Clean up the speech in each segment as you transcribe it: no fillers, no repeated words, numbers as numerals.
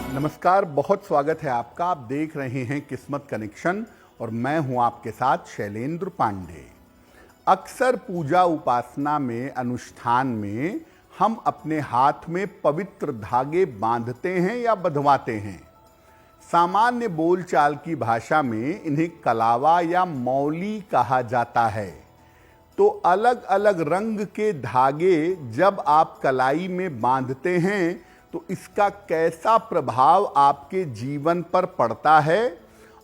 नमस्कार, बहुत स्वागत है आपका। आप देख रहे हैं किस्मत कनेक्शन और मैं हूं आपके साथ शैलेंद्र पांडे। अक्सर पूजा उपासना में, अनुष्ठान में हम अपने हाथ में पवित्र धागे बांधते हैं या बंधवाते हैं। सामान्य बोलचाल की भाषा में इन्हें कलावा या मौली कहा जाता है। तो अलग अलग रंग के धागे जब आप कलाई में बांधते हैं तो इसका कैसा प्रभाव आपके जीवन पर पड़ता है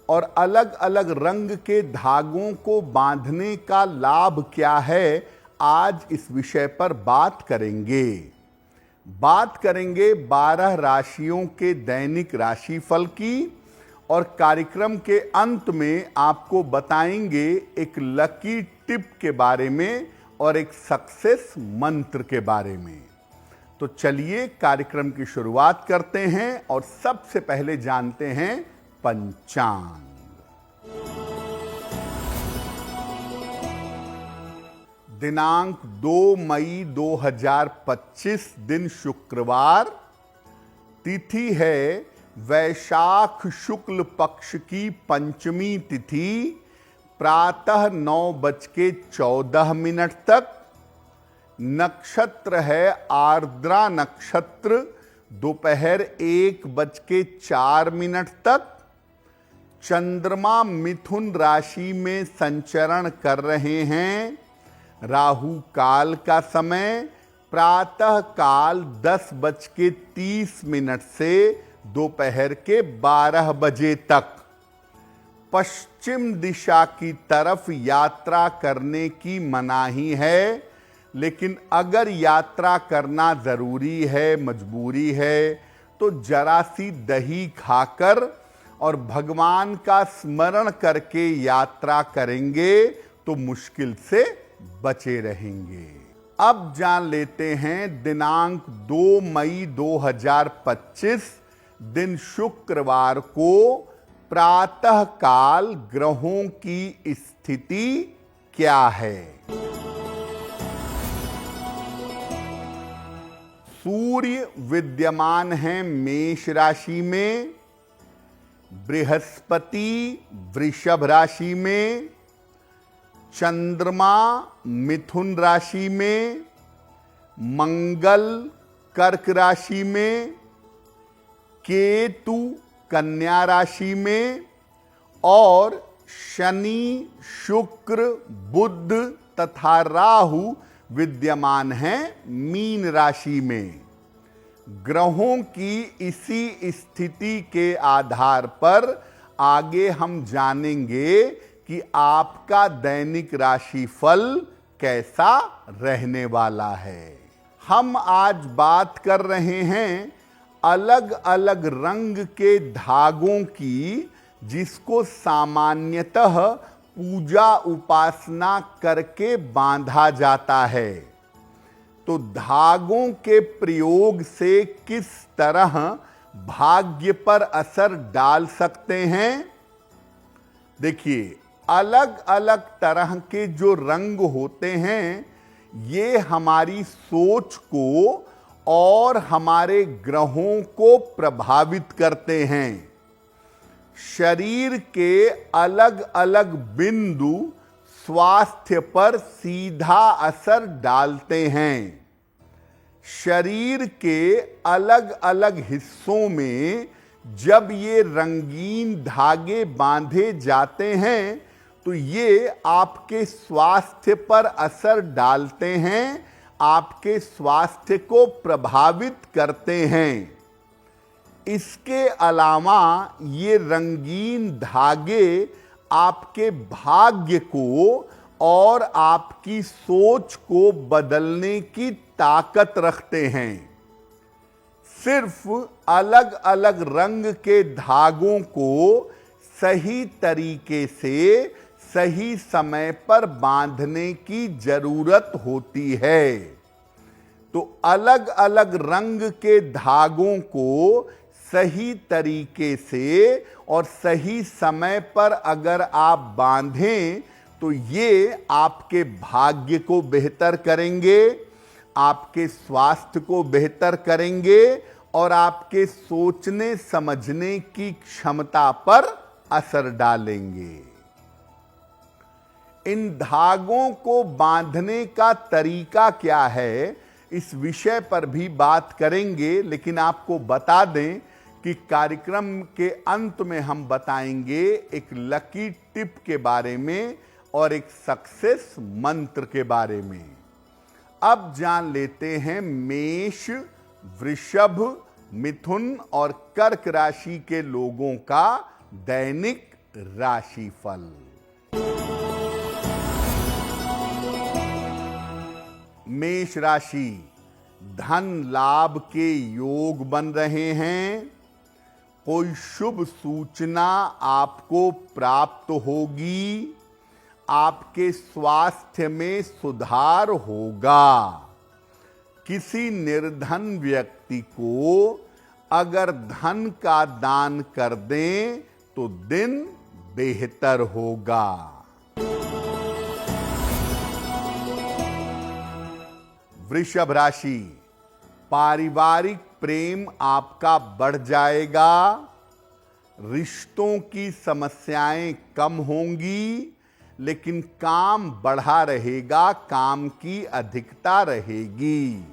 और अलग अलग रंग के धागों को बांधने का लाभ क्या है, आज इस विषय पर बात करेंगे 12 राशियों के दैनिक राशिफल की और कार्यक्रम के अंत में आपको बताएंगे एक लकी टिप के बारे में और एक सक्सेस मंत्र के बारे में। तो चलिए कार्यक्रम की शुरुआत करते हैं और सबसे पहले जानते हैं पंचांग। दिनांक 2 मई 2025 दिन शुक्रवार, तिथि है वैशाख शुक्ल पक्ष की पंचमी तिथि, प्रातः 9:14 तक। नक्षत्र है आर्द्रा नक्षत्र, दोपहर 1:04 तक। चंद्रमा मिथुन राशि में संचरण कर रहे हैं। राहु काल का समय प्रातः काल 10:30 से दोपहर के 12 बजे तक। पश्चिम दिशा की तरफ यात्रा करने की मनाही है, लेकिन अगर यात्रा करना जरूरी है, मजबूरी है, तो जरा सी दही खाकर और भगवान का स्मरण करके यात्रा करेंगे तो मुश्किल से बचे रहेंगे। अब जान लेते हैं दिनांक 2 मई 2025 दिन शुक्रवार को प्रातः काल ग्रहों की स्थिति क्या है। सूर्य विद्यमान है मेष राशि में, बृहस्पति वृषभ राशि में, चंद्रमा मिथुन राशि में, मंगल कर्क राशि में, केतु कन्या राशि में और शनि, शुक्र, बुध तथा राहु विद्यमान हैं मीन राशि में। ग्रहों की इसी स्थिति के आधार पर आगे हम जानेंगे कि आपका दैनिक राशिफल कैसा रहने वाला है। हम आज बात कर रहे हैं अलग अलग रंग के धागों की, जिसको सामान्यतः पूजा उपासना करके बांधा जाता है। तो धागों के प्रयोग से किस तरह भाग्य पर असर डाल सकते हैं। देखिए, अलग अलग तरह के जो रंग होते हैं ये हमारी सोच को और हमारे ग्रहों को प्रभावित करते हैं। शरीर के अलग अलग बिंदु स्वास्थ्य पर सीधा असर डालते हैं। शरीर के अलग अलग हिस्सों में जब ये रंगीन धागे बांधे जाते हैं तो ये आपके स्वास्थ्य पर असर डालते हैं, आपके स्वास्थ्य को प्रभावित करते हैं। इसके अलावा ये रंगीन धागे आपके भाग्य को और आपकी सोच को बदलने की ताकत रखते हैं। सिर्फ अलग अलग रंग के धागों को सही तरीके से सही समय पर बांधने की जरूरत होती है। तो अलग अलग रंग के धागों को सही तरीके से और सही समय पर अगर आप बांधें तो ये आपके भाग्य को बेहतर करेंगे, आपके स्वास्थ्य को बेहतर करेंगे और आपके सोचने समझने की क्षमता पर असर डालेंगे। इन धागों को बांधने का तरीका क्या है, इस विषय पर भी बात करेंगे, लेकिन आपको बता दें कि कार्यक्रम के अंत में हम बताएंगे एक लकी टिप के बारे में और एक सक्सेस मंत्र के बारे में। अब जान लेते हैं मेष, वृषभ, मिथुन और कर्क राशि के लोगों का दैनिक राशिफल। मेष राशि, धन लाभ के योग बन रहे हैं। कोई शुभ सूचना आपको प्राप्त होगी। आपके स्वास्थ्य में सुधार होगा। किसी निर्धन व्यक्ति को अगर धन का दान कर दें तो दिन बेहतर होगा। वृषभ राशि, पारिवारिक प्रेम आपका बढ़ जाएगा। रिश्तों की समस्याएं कम होंगी, लेकिन काम बढ़ा रहेगा, काम की अधिकता रहेगी।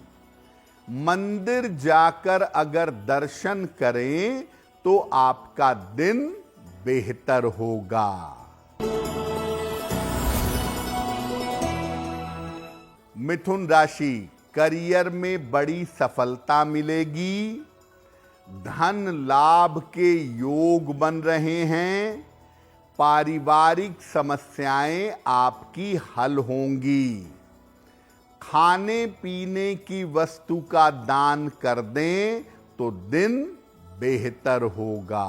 मंदिर जाकर अगर दर्शन करें तो आपका दिन बेहतर होगा। मिथुन राशि, करियर में बड़ी सफलता मिलेगी। धन लाभ के योग बन रहे हैं। पारिवारिक समस्याएं आपकी हल होंगी। खाने पीने की वस्तु का दान कर दें तो दिन बेहतर होगा।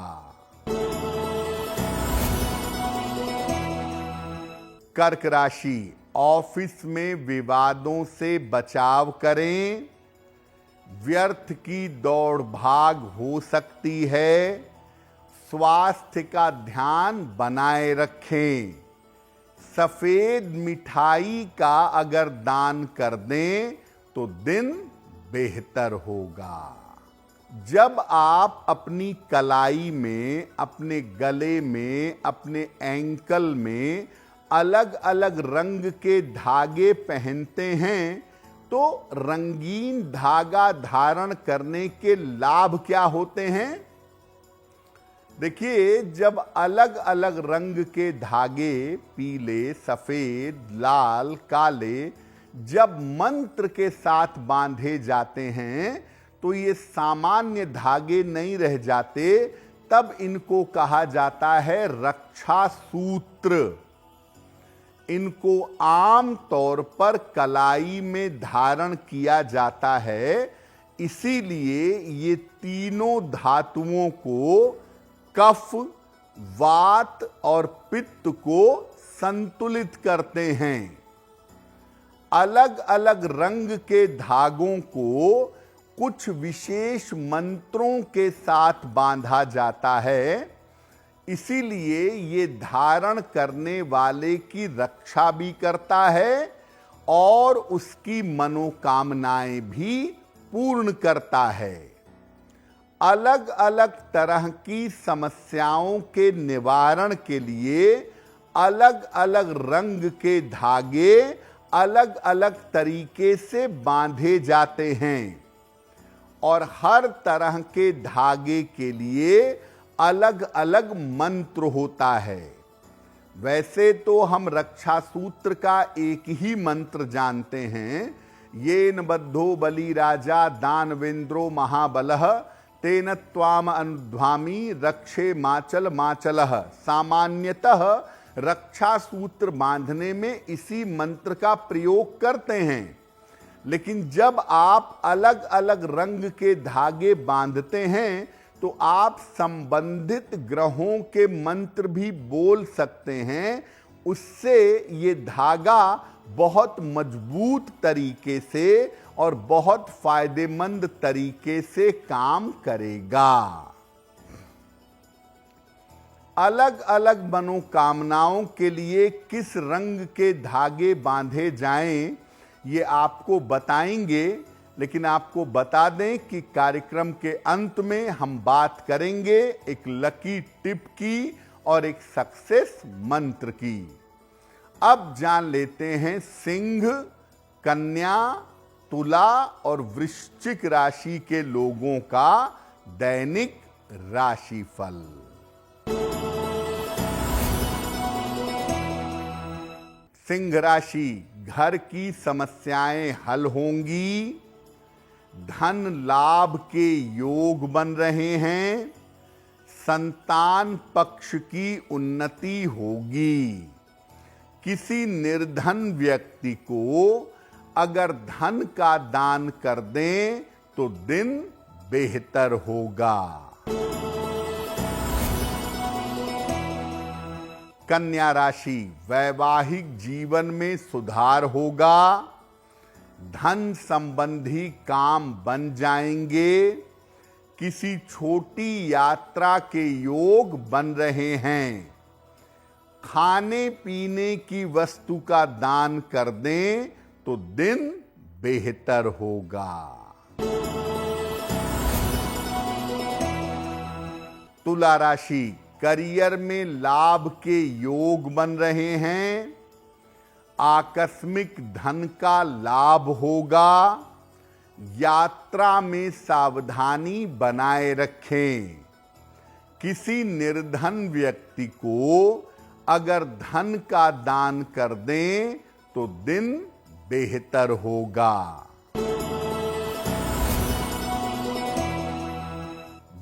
कर्क राशि, ऑफिस में विवादों से बचाव करें। व्यर्थ की दौड़ भाग हो सकती है। स्वास्थ्य का ध्यान बनाए रखें। सफेद मिठाई का अगर दान कर दें तो दिन बेहतर होगा। जब आप अपनी कलाई में, अपने गले में, अपने एंकल में अलग अलग रंग के धागे पहनते हैं तो रंगीन धागा धारण करने के लाभ क्या होते हैं? देखिए, जब अलग अलग रंग के धागे, पीले, सफेद, लाल, काले, जब मंत्र के साथ बांधे जाते हैं तो ये सामान्य धागे नहीं रह जाते। तब इनको कहा जाता है रक्षा सूत्र। इनको आम तौर पर कलाई में धारण किया जाता है। इसीलिए ये तीनों धातुओं को, कफ, वात और पित्त को संतुलित करते हैं। अलग अलग रंग के धागों को कुछ विशेष मंत्रों के साथ बांधा जाता है। इसीलिए ये धारण करने वाले की रक्षा भी करता है और उसकी मनोकामनाएं भी पूर्ण करता है। अलग अलग तरह की समस्याओं के निवारण के लिए अलग अलग रंग के धागे अलग अलग तरीके से बांधे जाते हैं और हर तरह के धागे के लिए अलग अलग मंत्र होता है। वैसे तो हम रक्षा सूत्र का एक ही मंत्र जानते हैं, येन बद्धो बलि राजा दानवेंद्रो महाबलः तेन त्वाम अनुध्वामी रक्षे माचल माचलः। सामान्यतः रक्षा सूत्र बांधने में इसी मंत्र का प्रयोग करते हैं, लेकिन जब आप अलग अलग रंग के धागे बांधते हैं तो आप संबंधित ग्रहों के मंत्र भी बोल सकते हैं। उससे ये धागा बहुत मजबूत तरीके से और बहुत फायदेमंद तरीके से काम करेगा। अलग अलग मनोकामनाओं के लिए किस रंग के धागे बांधे जाएं, ये आपको बताएंगे, लेकिन आपको बता दें कि कार्यक्रम के अंत में हम बात करेंगे एक लकी टिप की और एक सक्सेस मंत्र की। अब जान लेते हैं सिंह, कन्या, तुला और वृश्चिक राशि के लोगों का दैनिक राशिफल। सिंह राशि, घर की समस्याएं हल होंगी, धन लाभ के योग बन रहे हैं, संतान पक्ष की उन्नति होगी। किसी निर्धन व्यक्ति को अगर धन का दान कर दें तो दिन बेहतर होगा। कन्या राशि, वैवाहिक जीवन में सुधार होगा, धन संबंधी काम बन जाएंगे, किसी छोटी यात्रा के योग बन रहे हैं। खाने पीने की वस्तु का दान कर दें तो दिन बेहतर होगा। तुला राशि, करियर में लाभ के योग बन रहे हैं, आकस्मिक धन का लाभ होगा, यात्रा में सावधानी बनाए रखें। किसी निर्धन व्यक्ति को अगर धन का दान कर दें तो दिन बेहतर होगा।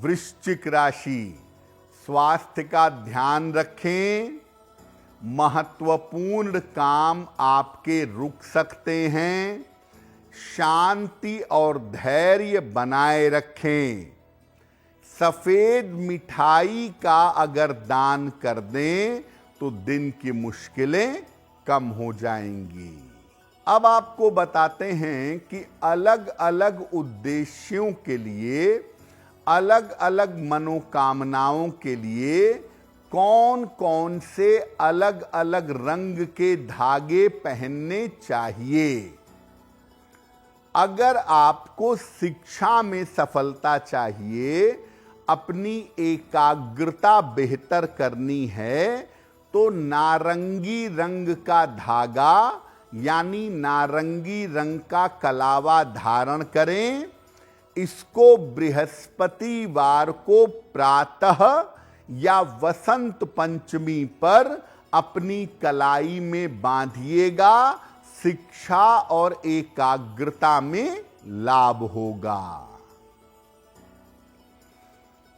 वृश्चिक राशि, स्वास्थ्य का ध्यान रखें, महत्वपूर्ण काम आपके रुक सकते हैं, शांति और धैर्य बनाए रखें। सफेद मिठाई का अगर दान कर दें तो दिन की मुश्किलें कम हो जाएंगी। अब आपको बताते हैं कि अलग अलग उद्देश्यों के लिए, अलग अलग मनोकामनाओं के लिए कौन कौन से अलग अलग रंग के धागे पहनने चाहिए। अगर आपको शिक्षा में सफलता चाहिए, अपनी एकाग्रता बेहतर करनी है, तो नारंगी रंग का धागा यानी नारंगी रंग का कलावा धारण करें। इसको बृहस्पतिवार को प्रातः या वसंत पंचमी पर अपनी कलाई में बांधिएगा। शिक्षा और एकाग्रता में लाभ होगा।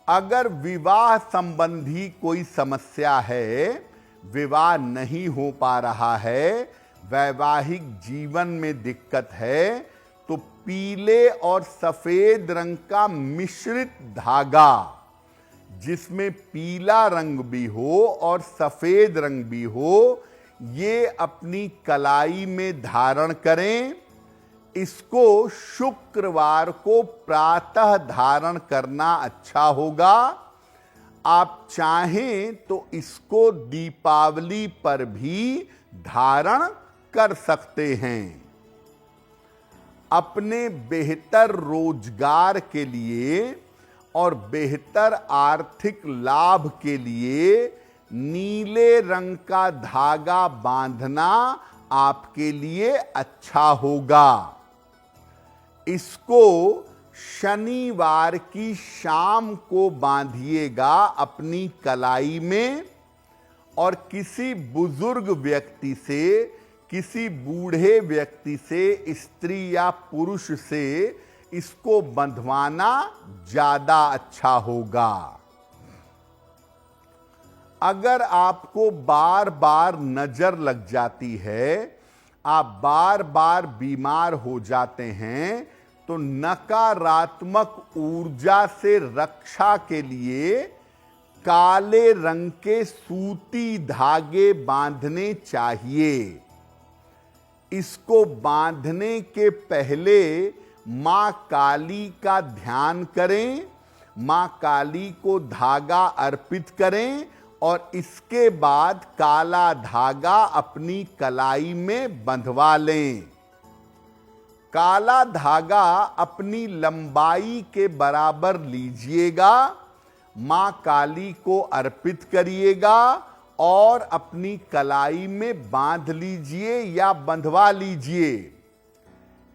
अगर विवाह संबंधी कोई समस्या है, विवाह नहीं हो पा रहा है, वैवाहिक जीवन में दिक्कत है, तो पीले और सफेद रंग का मिश्रित धागा, जिसमें पीला रंग भी हो और सफेद रंग भी हो, ये अपनी कलाई में धारण करें। इसको शुक्रवार को प्रातः धारण करना अच्छा होगा। आप चाहें तो इसको दीपावली पर भी धारण कर सकते हैं। अपने बेहतर रोजगार के लिए और बेहतर आर्थिक लाभ के लिए नीले रंग का धागा बांधना आपके लिए अच्छा होगा। इसको शनिवार की शाम को बांधिएगा अपनी कलाई में, और किसी बुजुर्ग व्यक्ति से, किसी बूढ़े व्यक्ति से, स्त्री या पुरुष से इसको बंधवाना ज्यादा अच्छा होगा। अगर आपको बार बार नजर लग जाती है, आप बार बार बीमार हो जाते हैं, तो नकारात्मक ऊर्जा से रक्षा के लिए काले रंग के सूती धागे बांधने चाहिए। इसको बांधने के पहले मां काली का ध्यान करें, मां काली को धागा अर्पित करें, और इसके बाद काला धागा अपनी कलाई में बंधवा लें। काला धागा अपनी लंबाई के बराबर लीजिएगा, मां काली को अर्पित करिएगा और अपनी कलाई में बांध लीजिए या बंधवा लीजिए।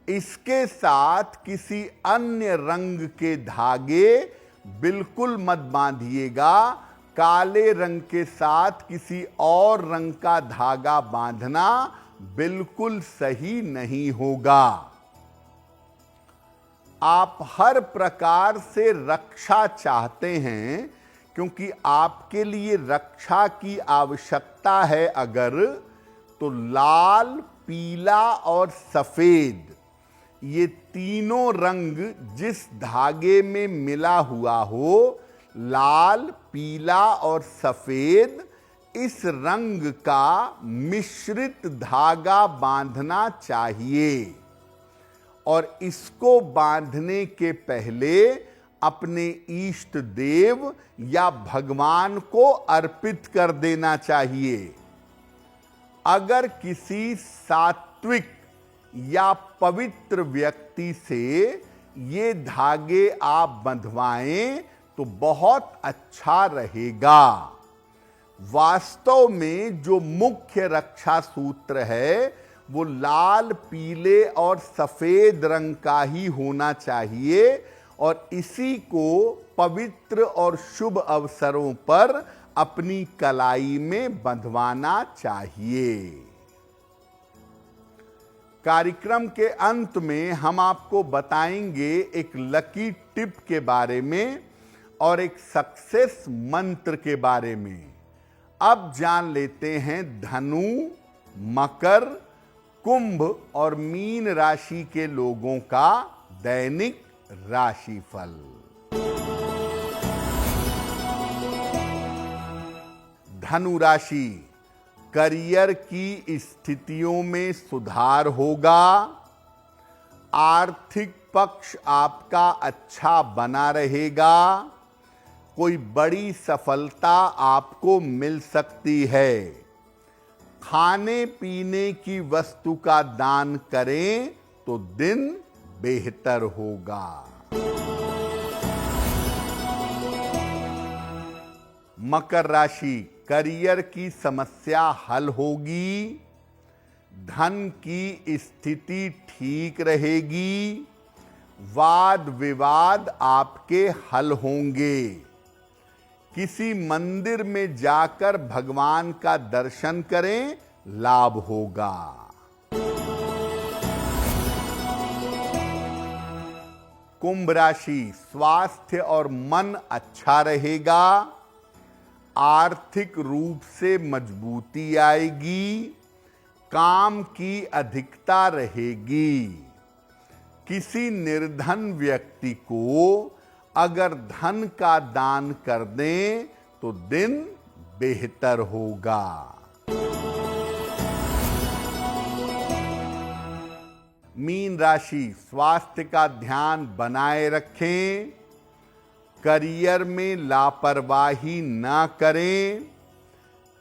इसके साथ किसी अन्य रंग के धागे बिल्कुल मत बांधिएगा। काले रंग के साथ किसी और रंग का धागा बांधना बिल्कुल सही नहीं होगा। आप हर प्रकार से रक्षा चाहते हैं, क्योंकि आपके लिए रक्षा की आवश्यकता है अगर, तो लाल, पीला और सफेद, ये तीनों रंग जिस धागे में मिला हुआ हो, लाल, पीला और सफेद, इस रंग का मिश्रित धागा बांधना चाहिए। और इसको बांधने के पहले अपने इष्ट देव या भगवान को अर्पित कर देना चाहिए। अगर किसी सात्विक या पवित्र व्यक्ति से ये धागे आप बंधवाएं तो बहुत अच्छा रहेगा। वास्तव में जो मुख्य रक्षा सूत्र है वो लाल, पीले और सफेद रंग का ही होना चाहिए, और इसी को पवित्र और शुभ अवसरों पर अपनी कलाई में बंधवाना चाहिए। कार्यक्रम के अंत में हम आपको बताएंगे एक लकी टिप के बारे में और एक सक्सेस मंत्र के बारे में। अब जान लेते हैं धनु, मकर, कुंभ और मीन राशि के लोगों का दैनिक राशिफल। धनु राशि, करियर की स्थितियों में सुधार होगा। आर्थिक पक्ष आपका अच्छा बना रहेगा। कोई बड़ी सफलता आपको मिल सकती है। खाने पीने की वस्तु का दान करें तो दिन बेहतर होगा। मकर राशि, करियर की समस्या हल होगी। धन की स्थिति ठीक रहेगी। वाद विवाद आपके हल होंगे। किसी मंदिर में जाकर भगवान का दर्शन करें, लाभ होगा। कुंभ राशि, स्वास्थ्य और मन अच्छा रहेगा। आर्थिक रूप से मजबूती आएगी। काम की अधिकता रहेगी। किसी निर्धन व्यक्ति को अगर धन का दान कर दें तो दिन बेहतर होगा। मीन राशि, स्वास्थ्य का ध्यान बनाए रखें। करियर में लापरवाही ना करें।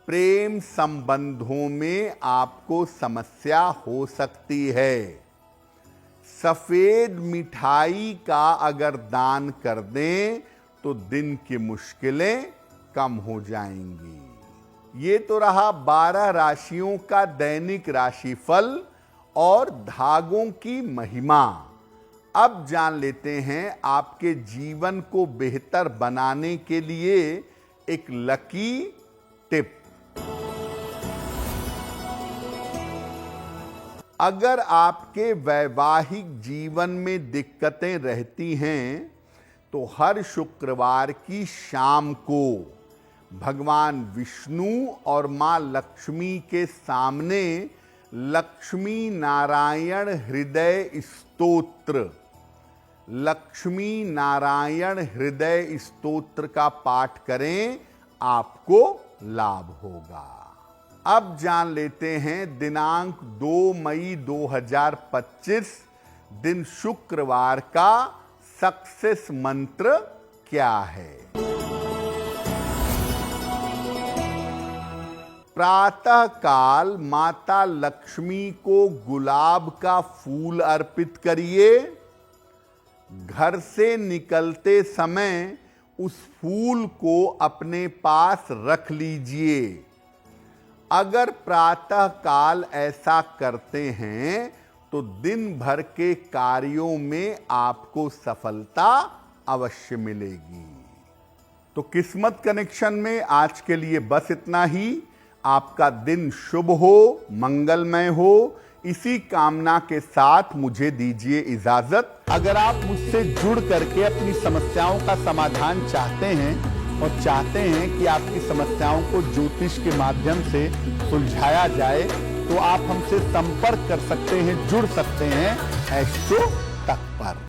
प्रेम संबंधों में आपको समस्या हो सकती है। सफेद मिठाई का अगर दान कर दें तो दिन की मुश्किलें कम हो जाएंगी। ये तो रहा 12 राशियों का दैनिक राशिफल और धागों की महिमा। अब जान लेते हैं आपके जीवन को बेहतर बनाने के लिए एक लकी टिप। अगर आपके वैवाहिक जीवन में दिक्कतें रहती हैं तो हर शुक्रवार की शाम को भगवान विष्णु और मां लक्ष्मी के सामने लक्ष्मी नारायण हृदय स्तोत्र, लक्ष्मी नारायण हृदय स्तोत्र का पाठ करें, आपको लाभ होगा। अब जान लेते हैं दिनांक 2 मई 2025 दिन शुक्रवार का सक्सेस मंत्र क्या है। प्रातः काल माता लक्ष्मी को गुलाब का फूल अर्पित करिए। घर से निकलते समय उस फूल को अपने पास रख लीजिए। अगर प्रातः काल ऐसा करते हैं तो दिन भर के कार्यों में आपको सफलता अवश्य मिलेगी। तो किस्मत कनेक्शन में आज के लिए बस इतना ही। आपका दिन शुभ हो, मंगलमय हो, इसी कामना के साथ मुझे दीजिए इजाजत। अगर आप मुझसे जुड़ करके अपनी समस्याओं का समाधान चाहते हैं और चाहते हैं कि आपकी समस्याओं को ज्योतिष के माध्यम से सुलझाया जाए, तो आप हमसे संपर्क कर सकते हैं, जुड़ सकते हैं एस्ट्रो तक पर।